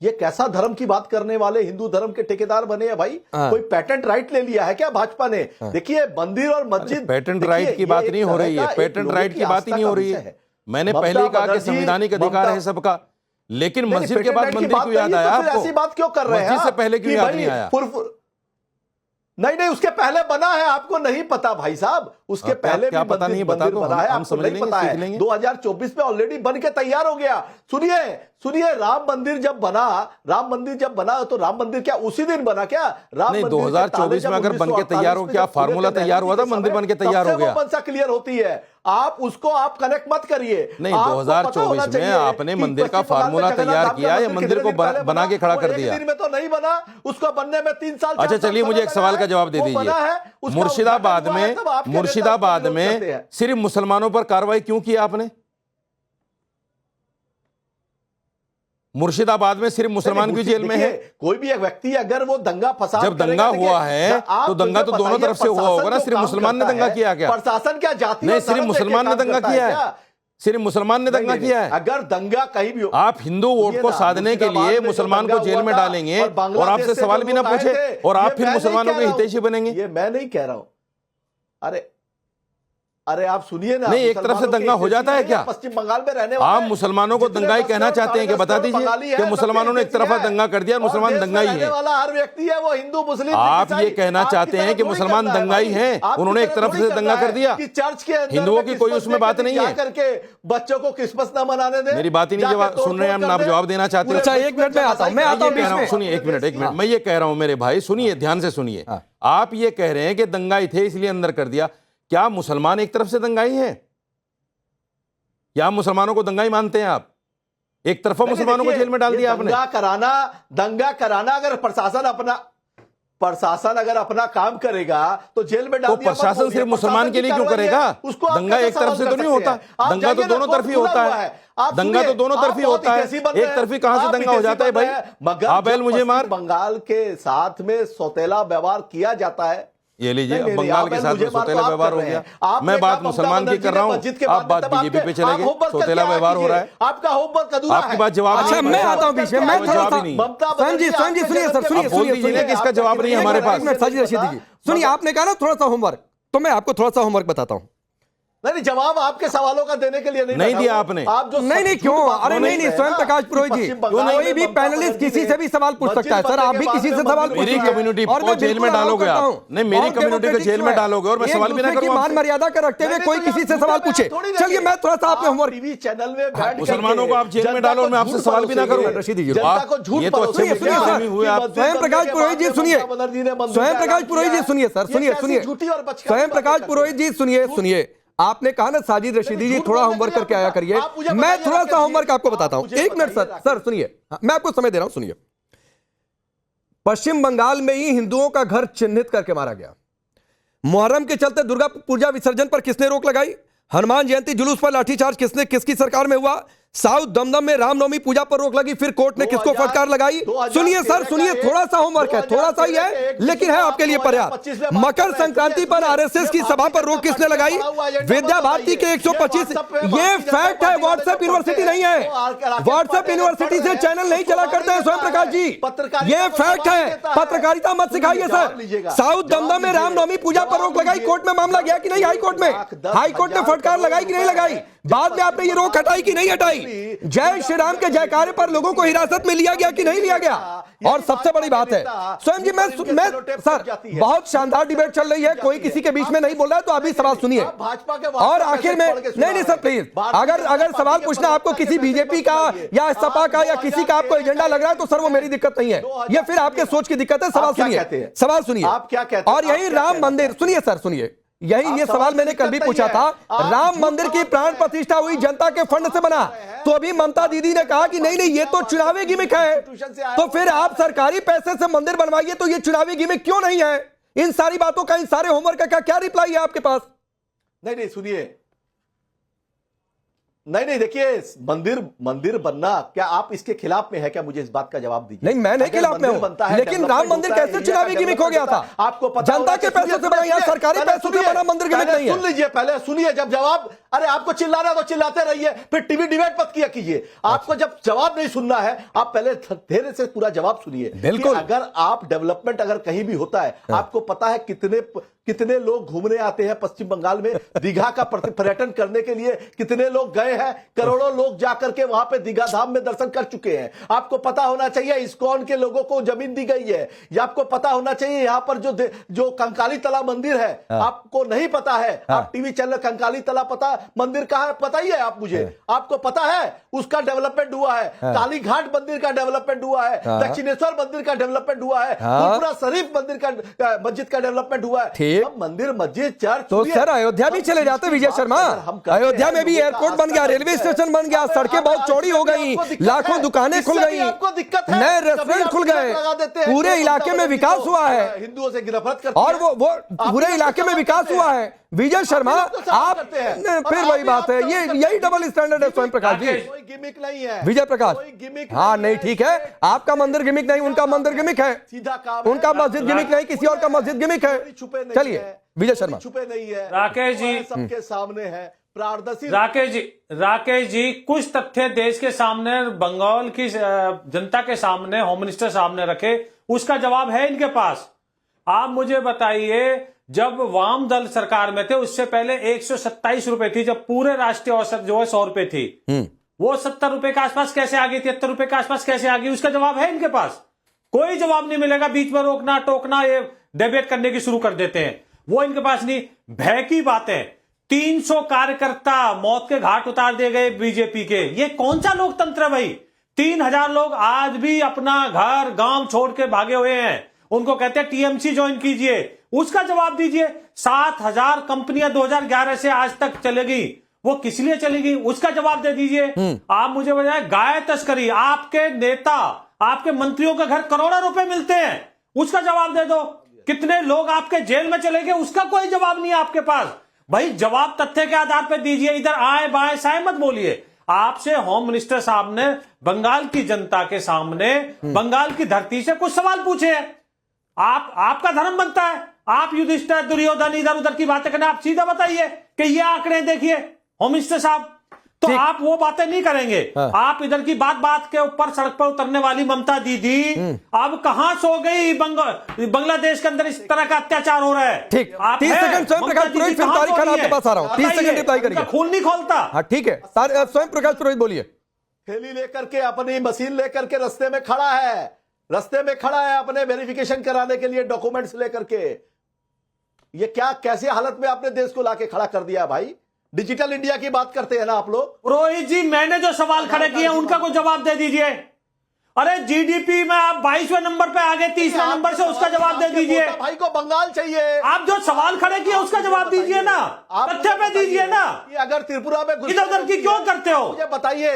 ये कैसा धर्म की बात करने वाले हिंदू धर्म के ठेकेदार बने हैं भाई। कोई पेटेंट राइट ले लिया है क्या भाजपा ने? देखिए मंदिर और मस्जिद, पेटेंट राइट की बात नहीं हो रही है, पेटेंट राइट की बात ही नहीं हो रही है। मैंने पहले कहा कि संवैधानिक अधिकार है सबका, लेकिन मस्जिद के बाद मंदिर क्यों याद आया आपको? ऐसी बात क्यों कर रहे हैं? मस्जिद से पहले क्यों याद नहीं आया? नहीं, उसके पहले बना है, आपको नहीं पता भाई साहब। उसके पहले क्या पता नहीं, बता दो, बना है, आपको नहीं पता है। 2024 में ऑलरेडी बन के तैयार हो गया। सुनिए राम मंदिर जब बना तो राम मंदिर क्या उसी दिन बना क्या? राम नहीं, मंदिर 2024 में अगर बन के तैयार हो, क्या फार्मूला तैयार हुआ था, मंदिर बन के तैयार हो गया? सा क्लियर होती है, आप उसको आप कनेक्ट मत करिए। नहीं, 2024 में आपने मंदिर का फार्मूला तैयार किया या मंदिर को बना के खड़ा कर दिया? दिन में तो नहीं बना, उसको बनने में 3 साल। अच्छा चलिए, मुझे एक सवाल का जवाब दे दीजिए। मुर्शिदाबाद में सिर्फ मुसलमानों पर कार्रवाई क्यों की आपने? मुर्शिदाबाद में सिर्फ मुसलमान की जेल में है। कोई भी एक व्यक्ति अगर वो दंगा फसाद, जब दंगा हुआ है तो दंगा तो दोनों तरफ से हुआ होगा ना, सिर्फ मुसलमान ने दंगा किया क्या? प्रशासन क्या जाति? नहीं, सिर्फ मुसलमान ने दंगा किया है, सिर्फ मुसलमान ने दंगा किया है। अगर दंगा कहीं भी हो, आप हिंदू वोट को साधने के लिए मुसलमान को जेल में डालेंगे और आपसे सवाल भी ना पूछे, और आप फिर मुसलमानों के हितैषी बनेंगे? ये मैं नहीं कह रहा हूं। अरे आप सुनिए ना, नहीं, एक तरफ से दंगा हो जाता है क्या? पश्चिम बंगाल में रहने वाले आप मुसलमानों को दंगाई कहना चाहते हैं कि बता दीजिए कि मुसलमानों ने एक तरफा दंगा कर दिया, मुसलमान दंगाई है वाला हर व्यक्ति है वो हिंदू मुस्लिम। आप ये कहना चाहते हैं कि मुसलमान दंगाई हैं, उन्होंने एक तरफ से दंगा कर दिया? चर्च के हिंदुओं की कोई उसमें बात नहीं है करके बच्चों को क्रिसमस ना मनाने दे। मेरी बात ही नहीं जवाब सुन रहे हैं, आप जवाब देना चाहते हैं? अच्छा, एक मिनट में आता हूं, मैं आता हूं। सुनिए एक मिनट, मैं ये कह रहा हूं मेरे भाई, सुनिए ध्यान से सुनिए। आप ये कह रहे हैं कि दंगाई थे इसलिए अंदर कर दिया। क्या मुसलमान एक तरफ से दंगाई हैं? या मुसलमानों को दंगाई मानते हैं आप? एक तरफा मुसलमानों को जेल में डाल दिया आपने। दंगा कराना अगर प्रशासन अगर अपना काम करेगा तो जेल में डाल दिया। प्रशासन सिर्फ मुसलमान के लिए क्यों करेगा? दंगा एक तरफ से तो नहीं होता, दंगा तो दोनों तरफ ही होता है। दंगा तो दोनों तरफ ही होता है, एक तरफी कहां से दंगा हो जाता है भाई? आप बैल मुझे मार। बंगाल के साथ में सौतेला व्यवहार किया जाता है। ये लीजिए, बंगाल के साथ में सौतेला व्यवहार हो गया। मैं बात मुसलमान की कर रहा हूं, आप बात बीजेपी पे चले गए। सौतेला व्यवहार हो रहा है, आपका होमवर्क अधूरा है। आपकी बात जवाब। अच्छा, मैं आता हूं बीच में, मैं जवाब ही नहीं। स्वयं जी सुनिए सर, सुनिए कि इसका जवाब नहीं है हमारे पास। साजिद रशीदी जी सुनिए, आपने कहा ना थोड़ा सा होमवर्क, तो मैं आपको थोड़ा सा होमवर्क बताता हूं। नहीं, जवाब आपके सवालों का देने के लिए नहीं दिया आपने। आप जो नहीं क्यों? अरे नहीं, स्वयं प्रकाश पुरोहित जी, कोई भी पैनलिस्ट किसी से भी सवाल पूछ सकता है। सर आप भी किसी से सवाल मेरी कम्युनिटी को जेल में डालोगे आप? नहीं, मेरी कम्युनिटी को जेल में डालोगे और मैं सवाल भी ना करूंगा? मान मर्यादा का रखते हुए कोई किसी से सवाल पूछे। चलिए मैं थोड़ा सा आपने होमवर्क, टीवी चैनल में मुसलमानों को आप जेल में डालो, मैं आपसे सवाल भी ना करूं। रशीदी जी ये तो अच्छे हुए आप। स्वयं प्रकाश पुरोहित जी सुनिए, स्वयं प्रकाश पुरोहित जी सुनिए सर, सुनिए स्वयं प्रकाश पुरोहित जी सुनिए। आपने कहा ना साजिद रशीदी जी थोड़ा होमवर्क करके आया करिए। मैं थोड़ा सा होमवर्क आपको बताता हूं, एक मिनट सर सुनिए, मैं आपको समय दे रहा हूं, सुनिए। पश्चिम बंगाल में ही हिंदुओं का घर चिन्हित करके मारा गया। मुहर्रम के चलते दुर्गा पूजा विसर्जन पर किसने रोक लगाई? हनुमान जयंती जुलूस पर लाठीचार्ज किसकी सरकार में हुआ? साउथ दमदम में रामनवमी पूजा पर रोक लगी, फिर कोर्ट ने किसको फटकार लगाई? सुनिए सर, सुनिए, थोड़ा सा होमवर्क है, थोड़ा सा ही है लेकिन है आपके लिए पर्याप्त। मकर संक्रांति पर आरएसएस की सभा पर रोक किसने लगाई? विद्या भारती के 125। ये फैक्ट है, व्हाट्सएप यूनिवर्सिटी नहीं है। व्हाट्सएप यूनिवर्सिटी से चैनल नहीं चला करते हैं स्वयं प्रकाश जी, ये फैक्ट है। पत्रकारिता मत सिखाइए सर। साउथ दमदम में रामनवमी पूजा पर रोक लगाई, कोर्ट में मामला गया कि नहीं? हाईकोर्ट में, हाईकोर्ट ने फटकार लगाई कि नहीं लगाई? बाद में आपने ये रोक हटाई कि नहीं हटाई? जय श्री राम के जयकारे पर लोगों को हिरासत में लिया गया कि नहीं लिया गया? और सबसे बड़ी बात है स्वयं जी, मैं सर बहुत शानदार डिबेट चल रही है, कोई किसी के बीच में नहीं बोल रहा है, तो अभी सवाल सुनिए। और आखिर में नहीं सर प्लीज, अगर सवाल पूछना आपको किसी बीजेपी का या सपा का या किसी का आपको एजेंडा लग रहा है तो सर वो मेरी दिक्कत नहीं है, ये फिर आपके सोच की दिक्कत है। सवाल सुनिए आप क्या कहते हैं? और यही राम मंदिर, सुनिए सर सुनिए, यही ये सवाल मैंने कल भी पूछा था। राम मंदिर की प्राण प्रतिष्ठा हुई जनता के फंड से बना, तो अभी ममता दीदी ने कहा कि नहीं ये तो चुनावी गिमिक है। तो फिर आप सरकारी पैसे से मंदिर बनवाइए, तो ये चुनावी गिमिक क्यों नहीं है? इन सारी बातों का, इन सारे होमवर्क का क्या रिप्लाई है आपके पास? नहीं सुनिए, नहीं देखिए, मंदिर बनना, क्या आप इसके खिलाफ में है क्या? मुझे इस बात का जवाब दीजिए। नहीं, मैं नहीं खिलाफ में हूं, लेकिन राम मंदिर कैसे चुनावी गिमिक हो गया था? आपको पता, जनता के पैसों से बना या सरकारी पैसों से बना मंदिर गिमिक नहीं है? सुन लीजिए, पहले सुनिए, जब जवाब अरे आपको चिल्लाना तो चिल्लाते रहिए, फिर टीवी डिबेट मत किया कीजिए। आपको जब जवाब नहीं सुनना है, आप पहले धैर्य से पूरा जवाब सुनिए। बिल्कुल। अगर आप डेवलपमेंट अगर कहीं भी होता है, आपको पता है कितने लोग घूमने आते हैं पश्चिम बंगाल में, दीघा का पर्यटन करने के लिए कितने लोग गए हैं, करोड़ों लोग जाकर के वहां पे दीघा धाम में दर्शन कर चुके हैं। आपको पता होना चाहिए इस्कॉन के लोगों को जमीन दी गई है, या आपको पता होना चाहिए यहां पर जो कंकाली तला मंदिर है, आपको नहीं पता है। आप टीवी चैनल कंकाली तला मंदिर कहां है पता ही है आप मुझे, आपको पता है उसका डेवलपमेंट हुआ है, काली घाट मंदिर का डेवलपमेंट हुआ है, दक्षिणेश्वर मंदिर का डेवलपमेंट हुआ है, फुलपुरा शरीफ मंदिर का मस्जिद का डेवलपमेंट हुआ है। अब मंदिर मस्जिद चर्च, तो सर अयोध्या भी चले जाते विजय शर्मा, अयोध्या में भी एयरपोर्ट बन गया, रेलवे स्टेशन बन गया, सड़कें बहुत चौड़ी हो गई, लाखों दुकानें खुल गई, नए रेस्टोरेंट खुल गए, पूरे इलाके में विकास हुआ है, हिंदुओं से गिरफ्त करते और वो पूरे इलाके में विकास हुआ है। विजय शर्मा आप फिर वही बात है, ये यही डबल स्टैंडर्ड है स्वयं प्रकाश जी। कोई गिमिक नहीं है विजय प्रकाश, हाँ नहीं ठीक है, आपका मंदिर गिमिक नहीं, उनका मंदिर गिमिक है, सीधा काम, उनका मस्जिद गिमिक नहीं, किसी और का मस्जिद गिमिक है। चलिए विजय शर्मा, छुपे नहीं है, राकेश जी सबके सामने है, पारदर्शी। राकेश जी कुछ तथ्य देश के सामने, बंगाल की जनता के सामने, होम मिनिस्टर सामने रखे, उसका जवाब है इनके पास। आप मुझे बताइए, जब वाम दल सरकार में थे उससे पहले 127 रुपए थी, जब पूरे राष्ट्रीय औसत जो है 100 रुपए थी, वो 70 रुपए के आसपास कैसे आ गई, 73 रुपए के आसपास कैसे आ गई, उसका जवाब है इनके पास। कोई जवाब नहीं मिलेगा, बीच में रोकना टोकना, ये डिबेट करने की शुरू कर देते हैं, वो इनके पास नहीं। भय की बातें, 300 कार्यकर्ता मौत के घाट उतार दिए गए बीजेपी के, ये कौन सा लोकतंत्र है भाई। 3000 लोग आज भी अपना घर गांव छोड़ के भागे हुए हैं, उनको कहते हैं टीएमसी ज्वाइन कीजिए, उसका जवाब दीजिए। 7000 कंपनियां 2011 से आज तक चलेगी, वो किस लिए चलेगी, उसका जवाब दे दीजिए। आप मुझे बताएं, गाय तस्करी, आपके नेता आपके मंत्रियों के घर करोड़ों रुपए मिलते हैं, उसका जवाब दे दो। कितने लोग आपके जेल में चले गए, उसका कोई जवाब नहीं है आपके पास। भाई जवाब तथ्य के आधार पर दीजिए, इधर आए बाएं साए मत बोलिए। आपसे होम मिनिस्टर साहब ने बंगाल की जनता के सामने, बंगाल की धरती से कुछ सवाल पूछे हैं। आपका धर्म बनता है, आप युधिष्ठिर दुर्योधन इधर उधर की बातें करना, आप सीधा बताइए कि ये आंकड़े देखिए होम मिनिस्टर साहब, तो आप वो बातें नहीं करेंगे। आप इधर की बात के ऊपर सड़क पर उतरने वाली ममता दीदी अब कहां सो गई, बांग्लादेश के अंदर इस तरह का अत्याचार हो रहा है। ठीक, 30 सेकंड स्वयं प्रकाश पुरोहित, फिर तारिक खान आपके पास आ रहा हूं, 30 सेकंड रिप्लाई करिए। खून नहीं खोलता। हाँ ठीक है, स्वयं प्रकाश पुरोहित बोलिए। थैली लेकर के, अपनी मशीन लेकर के रास्ते में खड़ा है, अपने वेरिफिकेशन कराने के लिए डॉक्यूमेंट्स लेकर के। ये क्या कैसी हालत में आपने देश को लाके खड़ा कर दिया भाई। डिजिटल इंडिया की बात करते हैं ना आप लोग। रोहित जी, मैंने जो सवाल खड़े किए उनका कोई जवाब दे दीजिए। अरे जीडीपी में आप 22वें नंबर पे आ गए, 30वें नंबर से, उसका जवाब दे दीजिए। भाई को बंगाल चाहिए, आप जो सवाल खड़े किए उसका जवाब दीजिए ना, तथ्य पे दीजिए ना। अगर त्रिपुरा में इधर उधर की क्यों करते हो, मुझे बताइए।